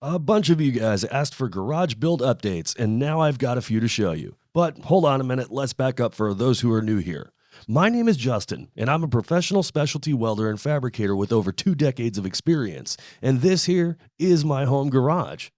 A bunch of you guys asked for garage build updates, and now I've got a few to show you. But hold on a minute, let's back up for those who are new here. My name is Justin, and I'm a professional specialty welder and fabricator with over 2 decades of experience, and this here is my home garage.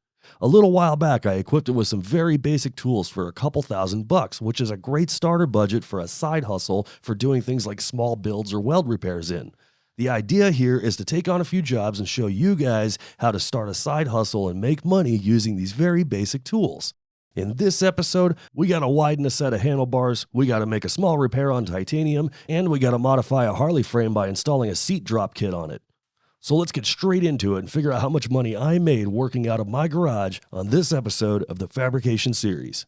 A little while back, I equipped it with some very basic tools for a couple $1,000, which is a great starter budget for a side hustle for doing things like small builds or weld repairs in. The idea here is to take on a few jobs and show you guys how to start a side hustle and make money using these very basic tools. In this episode, we got to widen a set of handlebars, we got to make a small repair on titanium, and we got to modify a Harley frame by installing a seat drop kit on it. So let's get straight into it and figure out how much money I made working out of my garage on this episode of the Fabrication Series.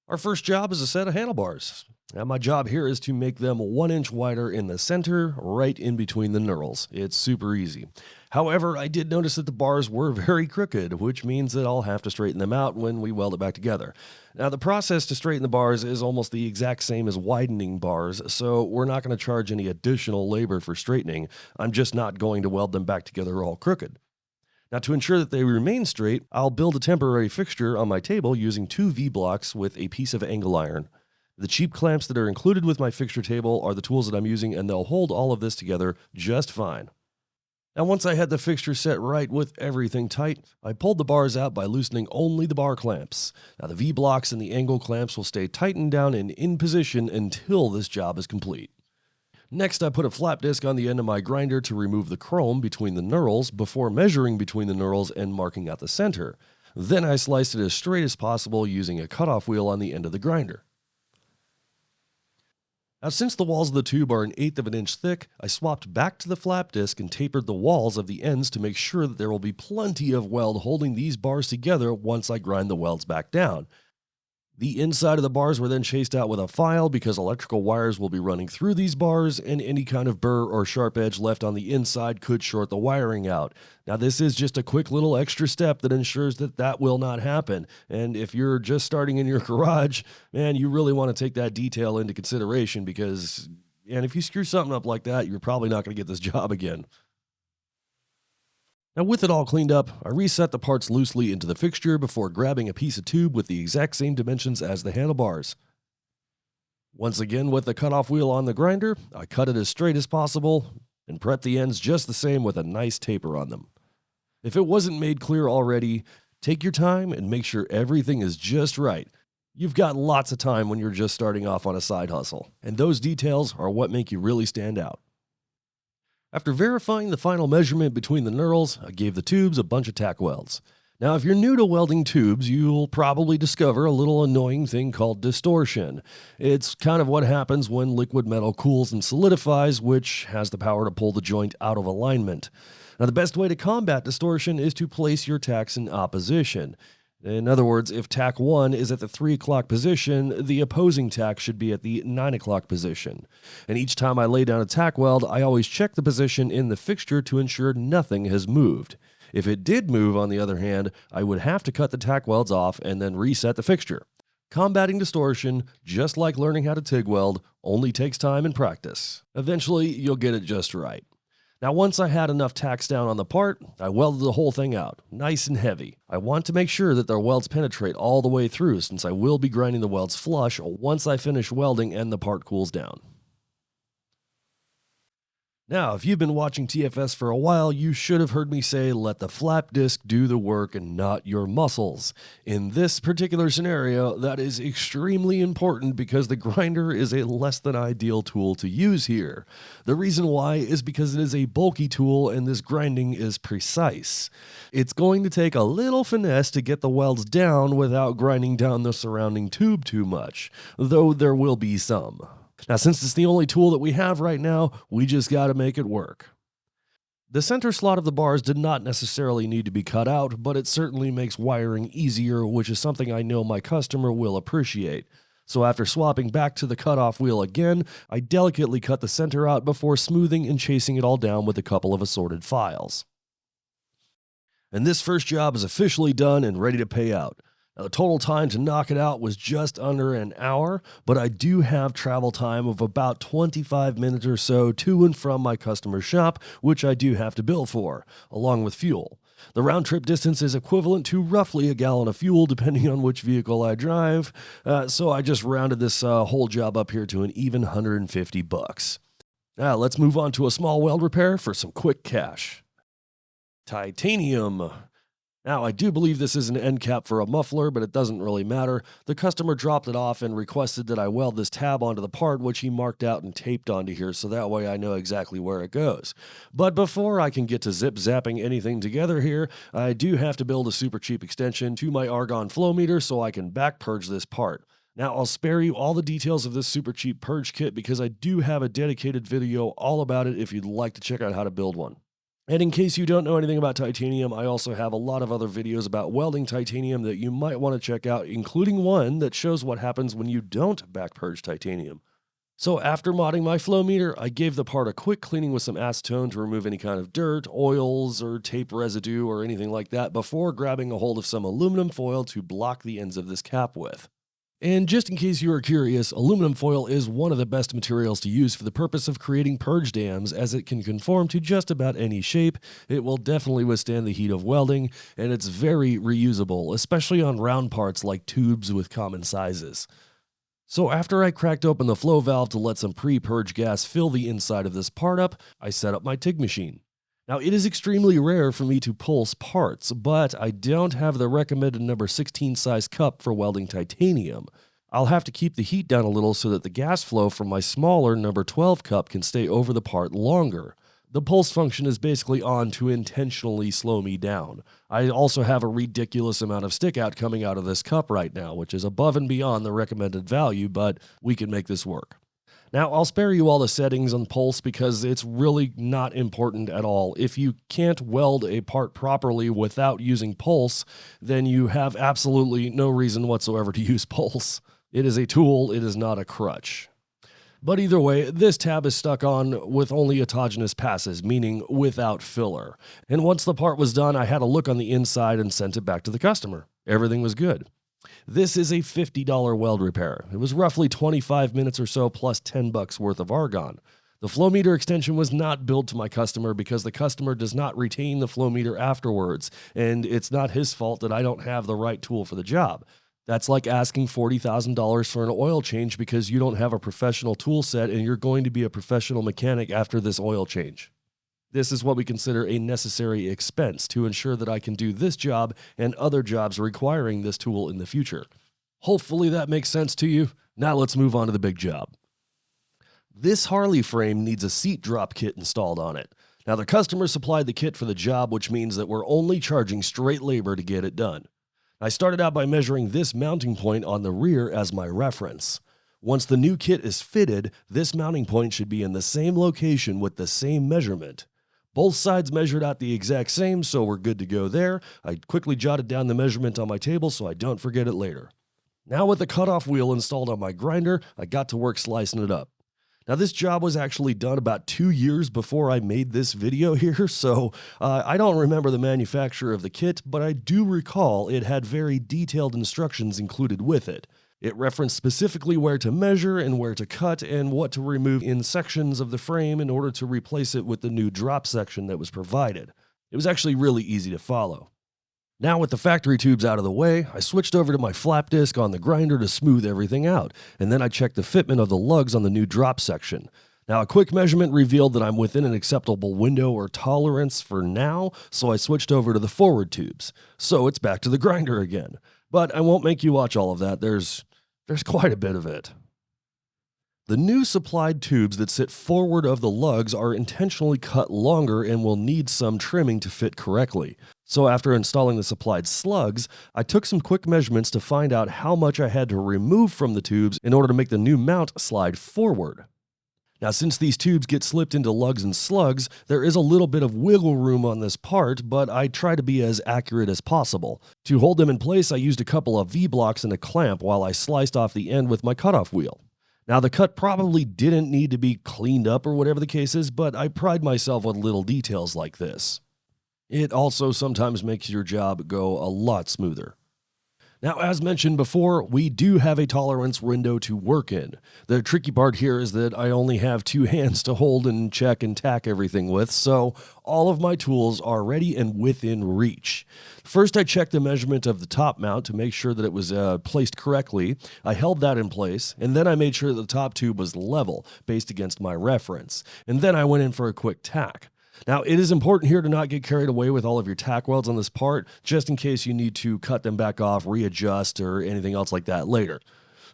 Our first job is a set of handlebars. Now my job here is to make them 1 inch wider in the center, right in between the knurls. It's super easy. However, I did notice that the bars were very crooked, which means that I'll have to straighten them out when we weld it back together. Now the process to straighten the bars is almost the exact same as widening bars, so we're not going to charge any additional labor for straightening. I'm just not going to weld them back together all crooked. Now to ensure that they remain straight, I'll build a temporary fixture on my table using 2 V-blocks with a piece of angle iron. The cheap clamps that are included with my fixture table are the tools that I'm using, and they'll hold all of this together just fine. Now once I had the fixture set right with everything tight, I pulled the bars out by loosening only the bar clamps. Now the V-blocks and the angle clamps will stay tightened down and in position until this job is complete. Next, I put a flap disc on the end of my grinder to remove the chrome between the knurls before measuring between the knurls and marking out the center. Then I sliced it as straight as possible using a cutoff wheel on the end of the grinder. Now since the walls of the tube are 1/8 of an inch thick, I swapped back to the flap disc and tapered the walls of the ends to make sure that there will be plenty of weld holding these bars together once I grind the welds back down. The inside of the bars were then chased out with a file because electrical wires will be running through these bars, and any kind of burr or sharp edge left on the inside could short the wiring out. Now this is just a quick little extra step that ensures that that will not happen. And if you're just starting in your garage, man, you really want to take that detail into consideration because, and if you screw something up like that, you're probably not going to get this job again. Now with it all cleaned up, I reset the parts loosely into the fixture before grabbing a piece of tube with the exact same dimensions as the handlebars. Once again with the cutoff wheel on the grinder, I cut it as straight as possible and prep the ends just the same with a nice taper on them. If it wasn't made clear already, take your time and make sure everything is just right. You've got lots of time when you're just starting off on a side hustle, and those details are what make you really stand out. After verifying the final measurement between the knurls, I gave the tubes a bunch of tack welds. Now, if you're new to welding tubes, you'll probably discover a little annoying thing called distortion. It's kind of what happens when liquid metal cools and solidifies, which has the power to pull the joint out of alignment. Now, the best way to combat distortion is to place your tacks in opposition. In other words, if tack 1 is at the 3 o'clock position, the opposing tack should be at the 9 o'clock position. And each time I lay down a tack weld, I always check the position in the fixture to ensure nothing has moved. If it did move, on the other hand, I would have to cut the tack welds off and then reset the fixture. Combating distortion, just like learning how to TIG weld, only takes time and practice. Eventually, you'll get it just right. Now once I had enough tacks down on the part, I welded the whole thing out, nice and heavy. I want to make sure that their welds penetrate all the way through since I will be grinding the welds flush once I finish welding and the part cools down. Now, if you've been watching TFS for a while, you should have heard me say, let the flap disc do the work and not your muscles. In this particular scenario, that is extremely important because the grinder is a less than ideal tool to use here. The reason why is because it is a bulky tool and this grinding is precise. It's going to take a little finesse to get the welds down without grinding down the surrounding tube too much, though there will be some. Now, since it's the only tool that we have right now, we just got to make it work. The center slot of the bars did not necessarily need to be cut out, but it certainly makes wiring easier, which is something I know my customer will appreciate. So after swapping back to the cutoff wheel again, I delicately cut the center out before smoothing and chasing it all down with a couple of assorted files. And this first job is officially done and ready to pay out. Now, the total time to knock it out was just under an hour, but I do have travel time of about 25 minutes or so to and from my customer's shop, which I do have to bill for, along with fuel. The round trip distance is equivalent to roughly a gallon of fuel depending on which vehicle I drive, so I just rounded this whole job up here to an even $150. Now let's move on to a small weld repair for some quick cash. Titanium. Now, I do believe this is an end cap for a muffler, but it doesn't really matter. The customer dropped it off and requested that I weld this tab onto the part, which he marked out and taped onto here, so that way I know exactly where it goes. But before I can get to zip-zapping anything together here, I do have to build a super cheap extension to my argon flow meter so I can back purge this part. Now, I'll spare you all the details of this super cheap purge kit because I do have a dedicated video all about it if you'd like to check out how to build one. And in case you don't know anything about titanium, I also have a lot of other videos about welding titanium that you might want to check out, including one that shows what happens when you don't back purge titanium. So after modding my flow meter, I gave the part a quick cleaning with some acetone to remove any kind of dirt, oils, or tape residue or anything like that before grabbing a hold of some aluminum foil to block the ends of this cap with. And just in case you are curious, aluminum foil is one of the best materials to use for the purpose of creating purge dams, as it can conform to just about any shape. It will definitely withstand the heat of welding, and it's very reusable, especially on round parts like tubes with common sizes. So after I cracked open the flow valve to let some pre-purge gas fill the inside of this part up, I set up my TIG machine. Now, it is extremely rare for me to pulse parts, but I don't have the recommended number 16 size cup for welding titanium. I'll have to keep the heat down a little so that the gas flow from my smaller number 12 cup can stay over the part longer. The pulse function is basically on to intentionally slow me down. I also have a ridiculous amount of stick out coming out of this cup right now, which is above and beyond the recommended value, but we can make this work. Now, I'll spare you all the settings on pulse because it's really not important at all. If you can't weld a part properly without using pulse, then you have absolutely no reason whatsoever to use pulse. It is a tool, it is not a crutch. But either way, this tab is stuck on with only autogenous passes, meaning without filler. And once the part was done, I had a look on the inside and sent it back to the customer. Everything was good. This is a $50 weld repair. It was roughly 25 minutes or so plus $10 worth of argon. The flow meter extension was not billed to my customer because the customer does not retain the flow meter afterwards, and it's not his fault that I don't have the right tool for the job. That's like asking $40,000 for an oil change because you don't have a professional tool set and you're going to be a professional mechanic after this oil change. This is what we consider a necessary expense to ensure that I can do this job and other jobs requiring this tool in the future. Hopefully that makes sense to you. Now let's move on to the big job. This Harley frame needs a seat drop kit installed on it. Now the customer supplied the kit for the job, which means that we're only charging straight labor to get it done. I started out by measuring this mounting point on the rear as my reference. Once the new kit is fitted, this mounting point should be in the same location with the same measurement. Both sides measured out the exact same, so we're good to go there. I quickly jotted down the measurement on my table so I don't forget it later. Now with the cutoff wheel installed on my grinder, I got to work slicing it up. Now this job was actually done about 2 years before I made this video here, so I don't remember the manufacturer of the kit, but I do recall it had very detailed instructions included with it. It referenced specifically where to measure and where to cut and what to remove in sections of the frame in order to replace it with the new drop section that was provided. It was actually really easy to follow. Now with the factory tubes out of the way, I switched over to my flap disc on the grinder to smooth everything out, and then I checked the fitment of the lugs on the new drop section. Now a quick measurement revealed that I'm within an acceptable window or tolerance for now, so I switched over to the forward tubes. So it's back to the grinder again. But I won't make you watch all of that, there's quite a bit of it. The new supplied tubes that sit forward of the lugs are intentionally cut longer and will need some trimming to fit correctly. So after installing the supplied slugs, I took some quick measurements to find out how much I had to remove from the tubes in order to make the new mount slide forward. Now since these tubes get slipped into lugs and slugs, there is a little bit of wiggle room on this part, but I try to be as accurate as possible. To hold them in place, I used a couple of V-blocks and a clamp while I sliced off the end with my cutoff wheel. Now the cut probably didn't need to be cleaned up or whatever the case is, but I pride myself on little details like this. It also sometimes makes your job go a lot smoother. Now, as mentioned before, we do have a tolerance window to work in. The tricky part here is that I only have two hands to hold and check and tack everything with, so all of my tools are ready and within reach. First, I checked the measurement of the top mount to make sure that it was placed correctly. I held that in place, and then I made sure that the top tube was level, based against my reference. And then I went in for a quick tack. Now, it is important here to not get carried away with all of your tack welds on this part, just in case you need to cut them back off, readjust, or anything else like that later.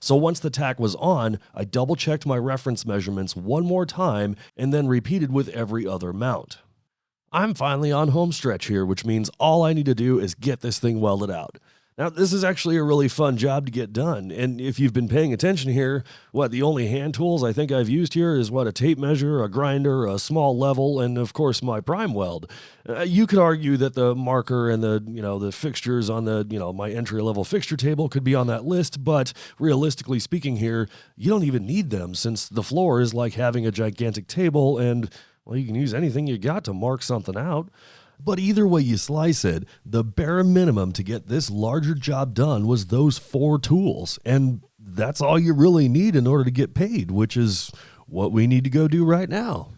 So once the tack was on, I double-checked my reference measurements one more time and then repeated with every other mount. I'm finally on home stretch here, which means all I need to do is get this thing welded out. Now, this is actually a really fun job to get done, and if you've been paying attention here, the only hand tools I think I've used here is a tape measure, a grinder, a small level, and of course my prime weld. You could argue that the marker and the fixtures on my entry-level fixture table could be on that list, but realistically speaking here, you don't even need them since the floor is like having a gigantic table and, you can use anything you got to mark something out. But either way you slice it, the bare minimum to get this larger job done was those 4 tools. And that's all you really need in order to get paid, which is what we need to go do right now.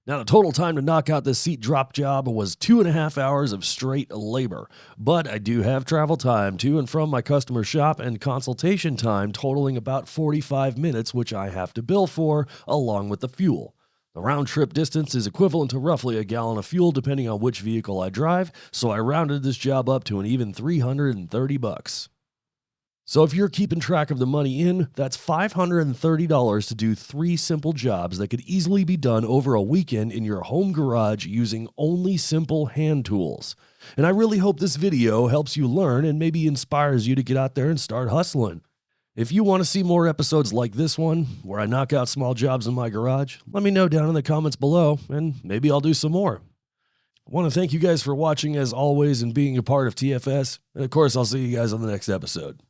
Now, the total time to knock out this seat drop job was 2.5 hours of straight labor. But I do have travel time to and from my customer shop and consultation time totaling about 45 minutes, which I have to bill for, along with the fuel. The round-trip distance is equivalent to roughly a gallon of fuel depending on which vehicle I drive, so I rounded this job up to an even $330. So if you're keeping track of the money in, that's $530 to do 3 simple jobs that could easily be done over a weekend in your home garage using only simple hand tools. And I really hope this video helps you learn and maybe inspires you to get out there and start hustling. If you want to see more episodes like this one, where I knock out small jobs in my garage, let me know down in the comments below, and maybe I'll do some more. I want to thank you guys for watching as always and being a part of TFS, and of course I'll see you guys on the next episode.